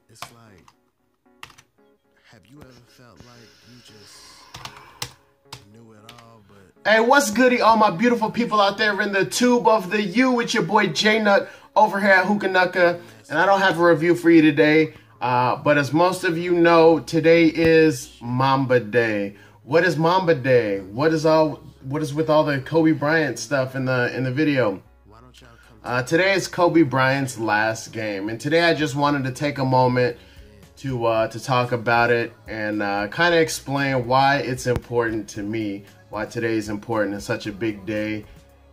It's like, have you ever felt like you just knew it all, but Hey, what's goody, all my beautiful people out there in the tube of the U? It's your boy J-Nut over here at Hookah Nucka, and I don't have a review for you today, but as most of you know, today is Mamba Day. What is Mamba Day? What is with all the Kobe Bryant stuff in the video? why don't y'all come Today is Kobe Bryant's last game, and today I just wanted to take a moment to talk about it and kind of explain why it's important to me, why today is important and such a big day.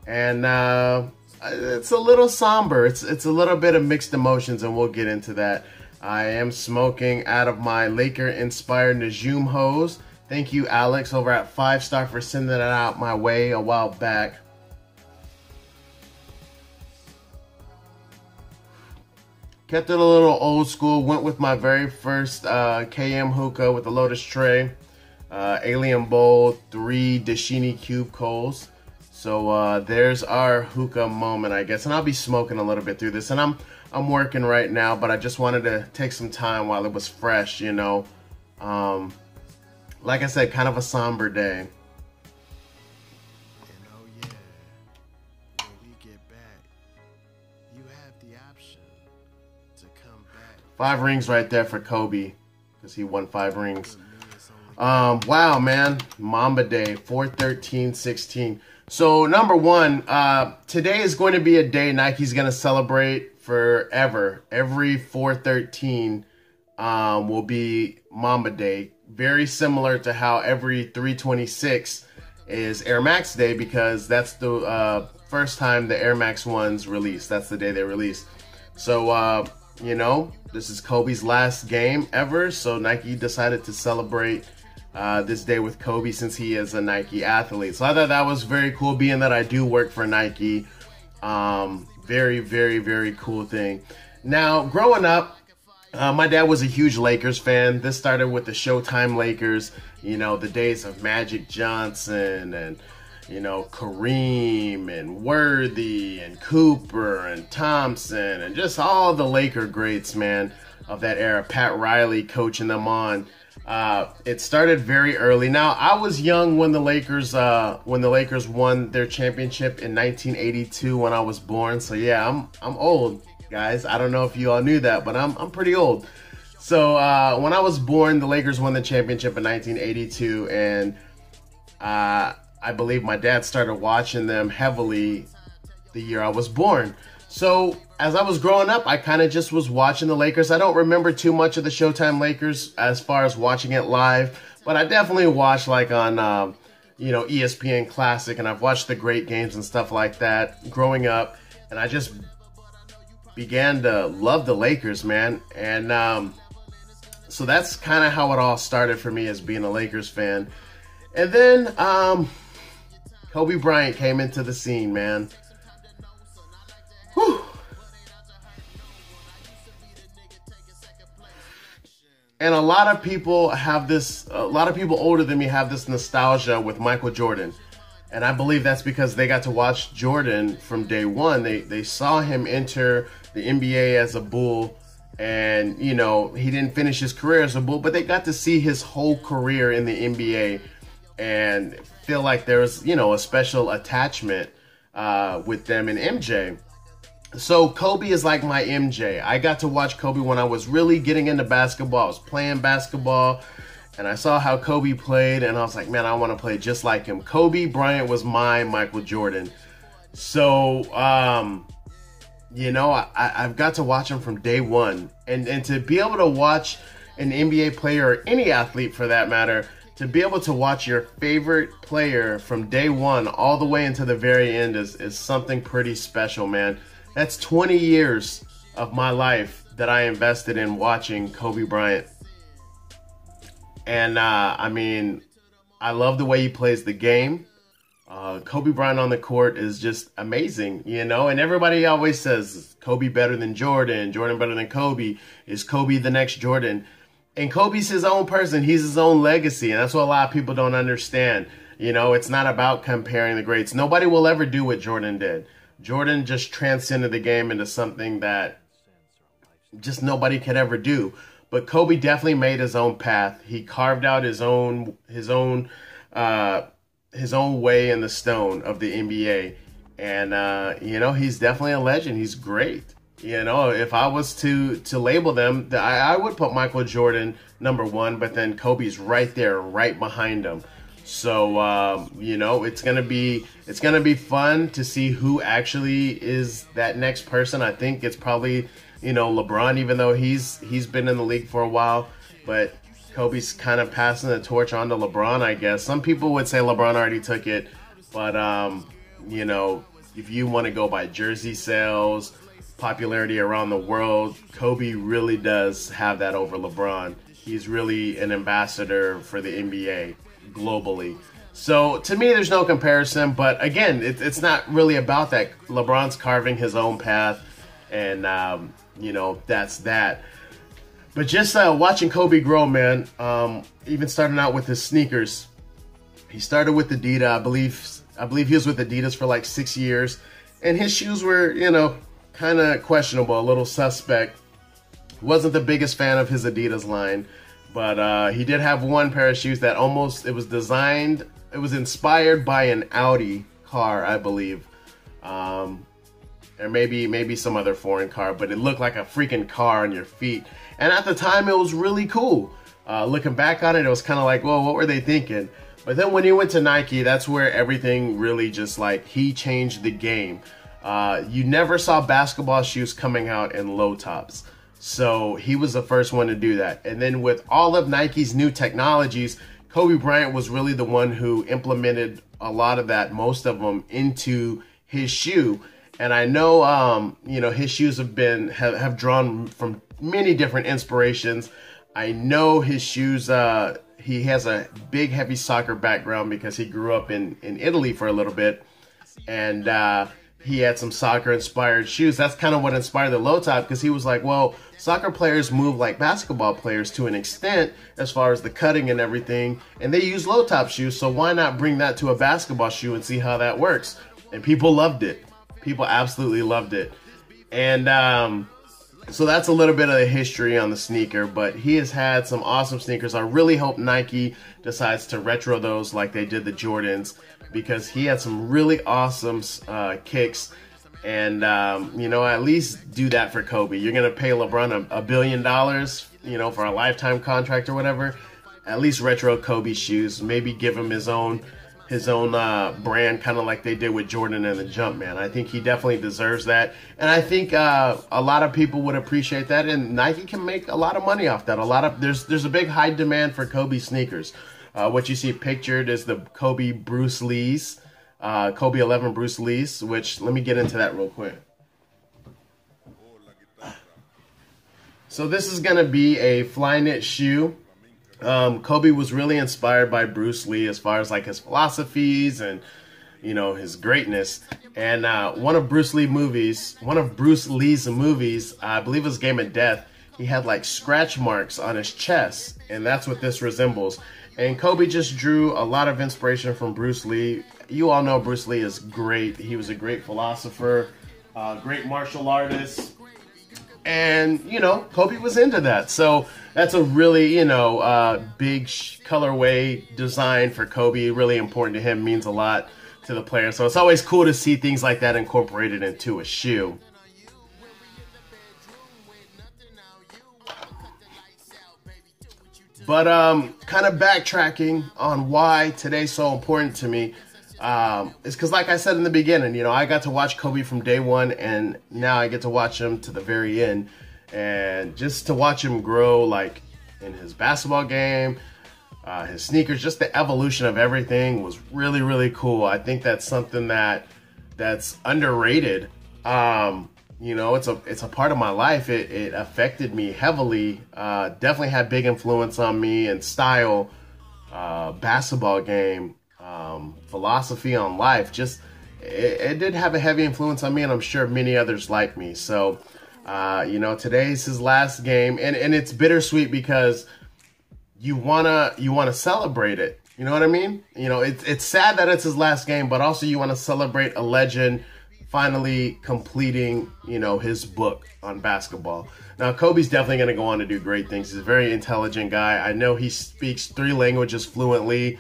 And it's a little somber. It's a little bit of mixed emotions, and we'll get into that. I am smoking out of my Laker-inspired Najum hose. Thank you, Alex, over at 5 Star for sending that out my way a while back. Kept it a little old school. Went with my very first KM hookah with the Lotus Tray. Alien Bowl, 3 Dashini Cube Coals. So there's our hookah moment, I guess. And I'll be smoking a little bit through this. And I'm working right now, but I just wanted to take some time while it was fresh, you know. Like I said, kind of a somber day. and oh yeah, when we get back, you have the option to come back. 5 rings right there for Kobe, because he won 5 rings. For me, it's only Wow, man. Mamba Day, 4/13/16. So, number one, today is going to be a day Nike's going to celebrate forever. Every 4/13 will be Mamba Day. Very similar to how every 3/26 is Air Max Day, because that's the first time the Air Max 1s released. That's the day they released. So, you know, this is Kobe's last game ever, so Nike decided to celebrate this day with Kobe since he is a Nike athlete. So I thought that was very cool, being that I do work for Nike. Very, very, very cool thing. Now, growing up, my dad was a huge Lakers fan. This started with the Showtime Lakers, you know, the days of Magic Johnson and, you know, Kareem and Worthy and Cooper and Thompson and just all the Laker greats, man, of that era. Pat Riley coaching them on. It started very early. Now, I was young when the Lakers won their championship in 1982 when I was born. So yeah, I'm old, guys. I don't know if you all knew that, but I'm pretty old. So when I was born, the Lakers won the championship in 1982, and I believe my dad started watching them heavily the year I was born. So as I was growing up, I kind of just was watching the Lakers. I don't remember too much of the Showtime Lakers as far as watching it live, but I definitely watched like on, you know, ESPN Classic, and I've watched the great games and stuff like that growing up, and I just began to love the Lakers, man. And so that's kind of how it all started for me as being a Lakers fan. And then Kobe Bryant came into the scene, man. Whew. And a lot of people older than me have this nostalgia with Michael Jordan. And I believe that's because they got to watch Jordan from day one. They saw him enter the NBA as a Bull, and, you know, he didn't finish his career as a Bull, but they got to see his whole career in the NBA and feel like there was, you know, a special attachment with them and MJ. So Kobe is like my MJ. I got to watch Kobe when I was really getting into basketball. I was playing basketball, and I saw how Kobe played, and I was like, man, I want to play just like him. Kobe Bryant was my Michael Jordan. So, you know, I've got to watch him from day one. And to be able to watch an NBA player, or any athlete for that matter, to be able to watch your favorite player from day one all the way into the very end is something pretty special, man. That's 20 years of my life that I invested in watching Kobe Bryant. And, I mean, I love the way he plays the game. Kobe Bryant on the court is just amazing, you know? And everybody always says, Kobe better than Jordan, Jordan better than Kobe. Is Kobe the next Jordan? And Kobe's his own person. He's his own legacy. And that's what a lot of people don't understand. You know, it's not about comparing the greats. Nobody will ever do what Jordan did. Jordan just transcended the game into something that just nobody could ever do. But Kobe definitely made his own path. He carved out his own way in the stone of the NBA. And you know, he's definitely a legend. He's great. You know, if I was to label them, I would put Michael Jordan #1, but then Kobe's right there, right behind him. So you know, it's gonna be fun to see who actually is that next person. I think it's probably, you know, LeBron, even though he's been in the league for a while, but Kobe's kind of passing the torch on to LeBron, I guess. Some people would say LeBron already took it, but you know, if you want to go by jersey sales, popularity around the world, Kobe really does have that over LeBron. He's really an ambassador for the NBA globally. So to me, there's no comparison. But again, it's not really about that. LeBron's carving his own path, and you know, that's that. But just watching Kobe grow, man. Even starting out with his sneakers, he started with Adidas. I believe he was with Adidas for like 6 years, and his shoes were, you know, kind of questionable, a little suspect. Wasn't the biggest fan of his Adidas line, but he did have one pair of shoes that it was inspired by an Audi car, I believe, or maybe some other foreign car, but it looked like a freaking car on your feet. And at the time, it was really cool. Looking back on it, it was kind of like, whoa, what were they thinking? But then when he went to Nike, that's where everything really just like, he changed the game. You never saw basketball shoes coming out in low tops. So he was the first one to do that. And then with all of Nike's new technologies, Kobe Bryant was really the one who implemented a lot of that, most of them, into his shoe. And I know, you know, his shoes have drawn from many different inspirations. I know his shoes, he has a big, heavy soccer background because he grew up in Italy for a little bit. And he had some soccer-inspired shoes. That's kind of what inspired the low top, because he was like, well, soccer players move like basketball players to an extent as far as the cutting and everything, and they use low top shoes, so why not bring that to a basketball shoe and see how that works? And people loved it. People absolutely loved it. And so that's a little bit of the history on the sneaker, but he has had some awesome sneakers. I really hope Nike decides to retro those like they did the Jordans, because he had some really awesome kicks. And, you know, at least do that for Kobe. You're going to pay LeBron $1 billion, you know, for a lifetime contract or whatever. At least retro Kobe shoes. Maybe give him his own brand, kind of like they did with Jordan and the Jumpman. I think he definitely deserves that. And I think a lot of people would appreciate that. And Nike can make a lot of money off that. There's a big high demand for Kobe sneakers. What you see pictured is the Kobe Bruce Lee's. Kobe 11 Bruce Lee's, which, let me get into that real quick. So this is going to be a Flyknit shoe. Kobe was really inspired by Bruce Lee as far as like his philosophies and, you know, his greatness. And one of Bruce Lee's movies, I believe it was Game of Death, he had like scratch marks on his chest, and that's what this resembles. And Kobe just drew a lot of inspiration from Bruce Lee. You all know Bruce Lee is great. He was a great philosopher, great martial artist. And, you know, Kobe was into that. So that's a really, you know, big colorway design for Kobe. Really important to him, means a lot to the player. So it's always cool to see things like that incorporated into a shoe. But kind of backtracking on why today's so important to me, is because, like I said in the beginning, you know, I got to watch Kobe from day one, and now I get to watch him to the very end. And just to watch him grow, like in his basketball game, his sneakers, just the evolution of everything was really, really cool. I think that's something that's underrated. You know, it's a part of my life. It affected me heavily. Definitely had big influence on me and style, basketball game, philosophy on life. Just it did have a heavy influence on me, and I'm sure many others like me. So, you know, today's his last game, and it's bittersweet because you wanna celebrate it. You know what I mean? You know, it's sad that it's his last game, but also you want to celebrate a legend finally completing, you know, his book on basketball. Now, Kobe's definitely going to go on to do great things. He's a very intelligent guy. I know he speaks 3 languages fluently,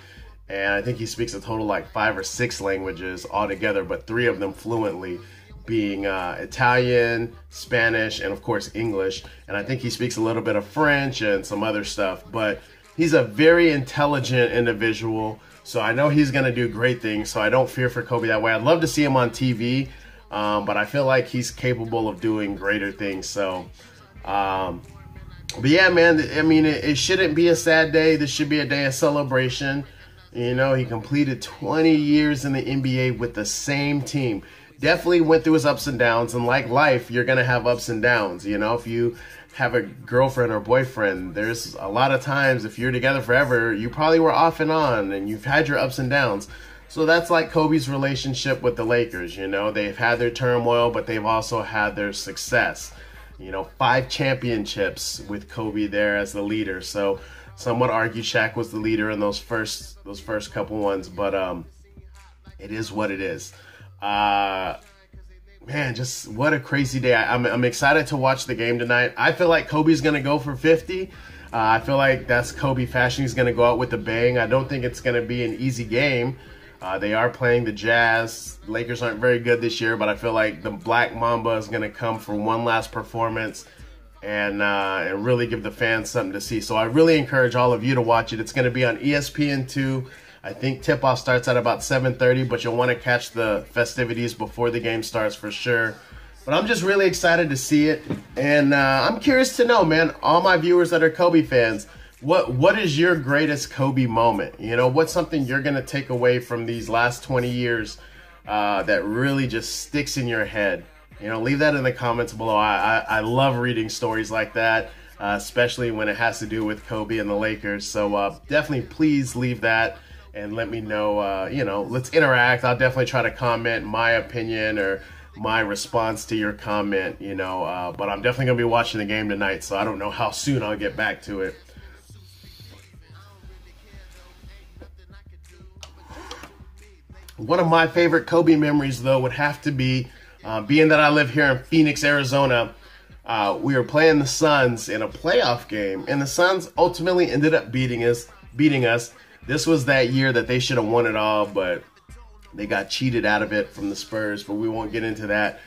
and I think he speaks a total like 5 or 6 languages altogether, but 3 of them fluently, being Italian, Spanish, and of course English. And I think he speaks a little bit of French and some other stuff, but he's a very intelligent individual. So I know he's going to do great things, so I don't fear for Kobe that way. I'd love to see him on TV, but I feel like he's capable of doing greater things. So, but yeah, man, I mean, it shouldn't be a sad day. This should be a day of celebration. You know, he completed 20 years in the NBA with the same team. Definitely went through his ups and downs, and like life, you're going to have ups and downs. You know, if you have a girlfriend or boyfriend, there's a lot of times, if you're together forever, you probably were off and on, and you've had your ups and downs. So that's like Kobe's relationship with the Lakers. You know, they've had their turmoil, but they've also had their success. You know, 5 championships with Kobe there as the leader. So some would argue Shaq was the leader in those first couple ones, but it is what it is. Man, just what a crazy day. I'm excited to watch the game tonight. I feel like Kobe's going to go for 50. I feel like that's Kobe fashion. He's going to go out with a bang. I don't think it's going to be an easy game. They are playing the Jazz. Lakers aren't very good this year, but I feel like the Black Mamba is going to come for one last performance and really give the fans something to see. So I really encourage all of you to watch it. It's going to be on ESPN2. I think tip-off starts at about 7:30, but you'll want to catch the festivities before the game starts for sure. But I'm just really excited to see it, and I'm curious to know, man, all my viewers that are Kobe fans, what is your greatest Kobe moment? You know, what's something you're going to take away from these last 20 years that really just sticks in your head? You know, leave that in the comments below. I love reading stories like that, especially when it has to do with Kobe and the Lakers. So definitely please leave that and let me know, you know, let's interact. I'll definitely try to comment my opinion or my response to your comment, you know, but I'm definitely going to be watching the game tonight, so I don't know how soon I'll get back to it. One of my favorite Kobe memories, though, would have to be, being that I live here in Phoenix, Arizona, we were playing the Suns in a playoff game, and the Suns ultimately ended up beating us. This was that year that they should have won it all, but they got cheated out of it from the Spurs, but we won't get into that.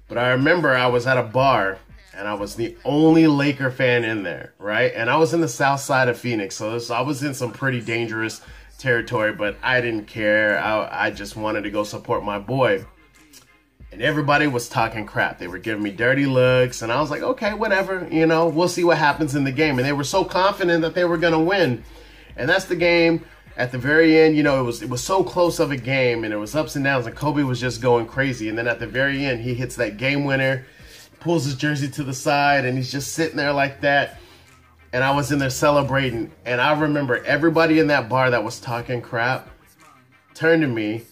But I remember I was at a bar, and I was the only Laker fan in there, right? And I was in the south side of Phoenix, so I was in some pretty dangerous territory, but I didn't care. I just wanted to go support my boy. And everybody was talking crap. They were giving me dirty looks, and I was like, okay, whatever, you know, we'll see what happens in the game. And they were so confident that they were going to win. And that's the game. At the very end, you know, it was so close of a game, and it was ups and downs, and Kobe was just going crazy. And then at the very end, he hits that game winner, pulls his jersey to the side, and he's just sitting there like that. And I was in there celebrating, and I remember everybody in that bar that was talking crap turned to me,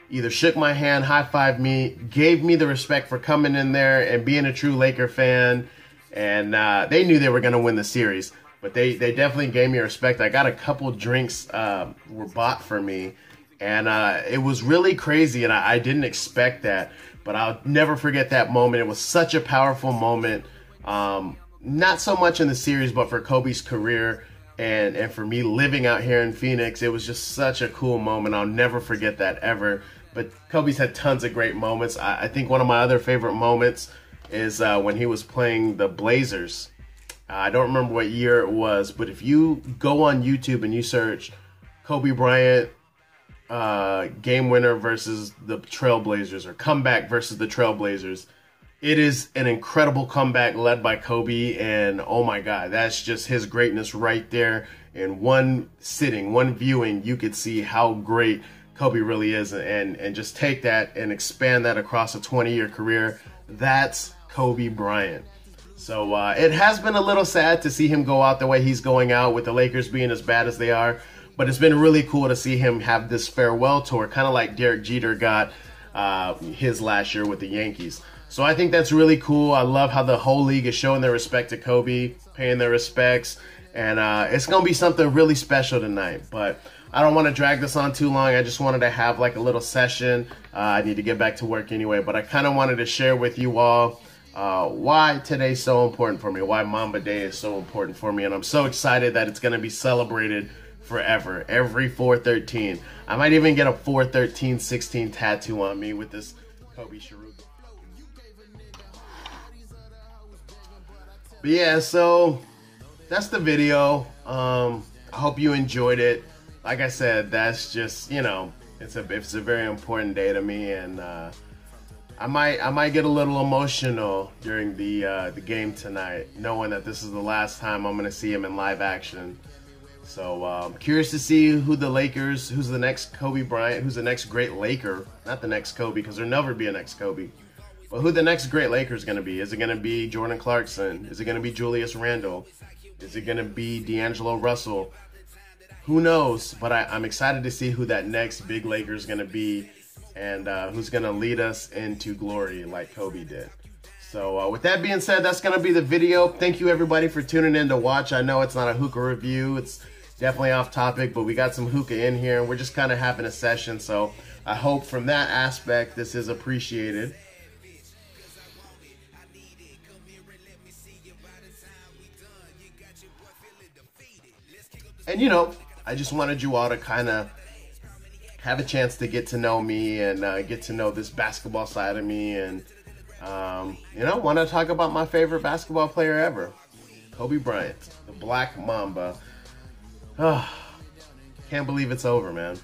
either shook my hand, high-fived me, gave me the respect for coming in there and being a true Laker fan, and they knew they were going to win the series. But they definitely gave me respect. I got a couple drinks were bought for me, and it was really crazy, and I didn't expect that. But I'll never forget that moment. It was such a powerful moment, not so much in the series, but for Kobe's career and for me living out here in Phoenix. It was just such a cool moment. I'll never forget that ever. But Kobe's had tons of great moments. I think one of my other favorite moments is when he was playing the Blazers. I don't remember what year it was, but if you go on YouTube and you search Kobe Bryant game winner versus the Trailblazers, or comeback versus the Trailblazers, it is an incredible comeback led by Kobe, and oh my God, that's just his greatness right there. In one sitting, one viewing, you could see how great Kobe really is, and just take that and expand that across a 20-year career. That's Kobe Bryant. So it has been a little sad to see him go out the way he's going out, with the Lakers being as bad as they are. But it's been really cool to see him have this farewell tour, kind of like Derek Jeter got his last year with the Yankees. So I think that's really cool. I love how the whole league is showing their respect to Kobe, paying their respects. And it's going to be something really special tonight. But I don't want to drag this on too long. I just wanted to have like a little session. I need to get back to work anyway, but I kind of wanted to share with you all why today's so important for me, why Mamba Day is so important for me, and I'm so excited that it's going to be celebrated forever, every 4/13. I might even get a 4/13/16 tattoo on me with this Kobe Sharuga. But yeah, so that's the video. I hope you enjoyed it. Like I said, that's just, you know, it's a very important day to me, and I might get a little emotional during the game tonight, knowing that this is the last time I'm gonna see him in live action. So I'm curious to see who's the next Kobe Bryant, who's the next great Laker, not the next Kobe, because there'll never be a next Kobe, but who the next great Laker is gonna be. Is it gonna be Jordan Clarkson? Is it gonna be Julius Randle? Is it gonna be D'Angelo Russell? Who knows? But I'm excited to see who that next big Laker is going to be, and who's going to lead us into glory like Kobe did. So with that being said, that's going to be the video. Thank you everybody for tuning in to watch. I know it's not a hookah review. It's definitely off topic, but we got some hookah in here, and we're just kind of having a session. So I hope from that aspect this is appreciated. And, you know, I just wanted you all to kind of have a chance to get to know me and get to know this basketball side of me. And, you know, want to talk about my favorite basketball player ever, Kobe Bryant, the Black Mamba. Oh, can't believe it's over, man.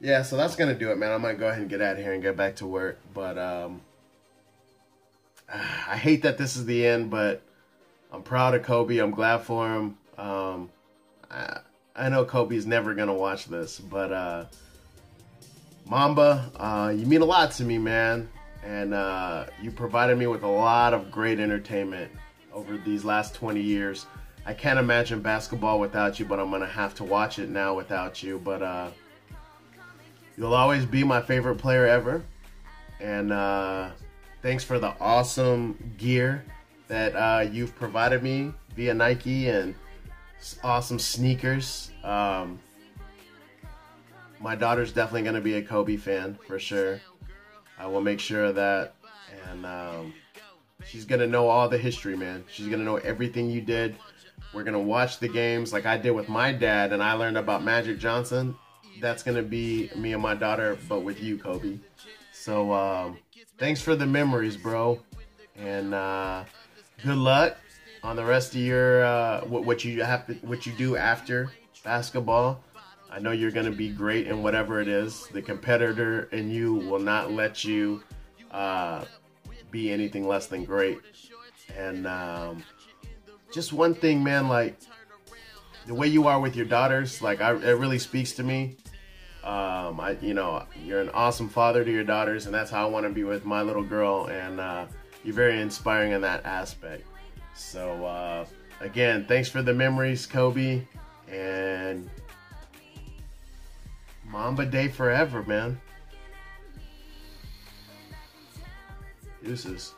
Yeah, so that's going to do it, man. I might go ahead and get out of here and get back to work. But I hate that this is the end, but I'm proud of Kobe. I'm glad for him. I know Kobe's never going to watch this, but Mamba, you mean a lot to me, man. And you provided me with a lot of great entertainment over these last 20 years. I can't imagine basketball without you, but I'm going to have to watch it now without you. But you'll always be my favorite player ever. And thanks for the awesome gear that you've provided me via Nike and awesome sneakers. My daughter's definitely going to be a Kobe fan for sure. I will make sure of that. And she's going to know all the history, man. She's going to know everything you did. We're going to watch the games like I did with my dad, and I learned about Magic Johnson. That's going to be me and my daughter, but with you, Kobe. So thanks for the memories, bro. And good luck on the rest of your what you do after basketball. I know you're going to be great in whatever it is. The competitor in you will not let you be anything less than great. And just one thing, man, like the way you are with your daughters, like it really speaks to me. You know, you're an awesome father to your daughters, and that's how I want to be with my little girl. And you're very inspiring in that aspect. So again, thanks for the memories, Kobe, and Mamba Day forever, man. Deuces.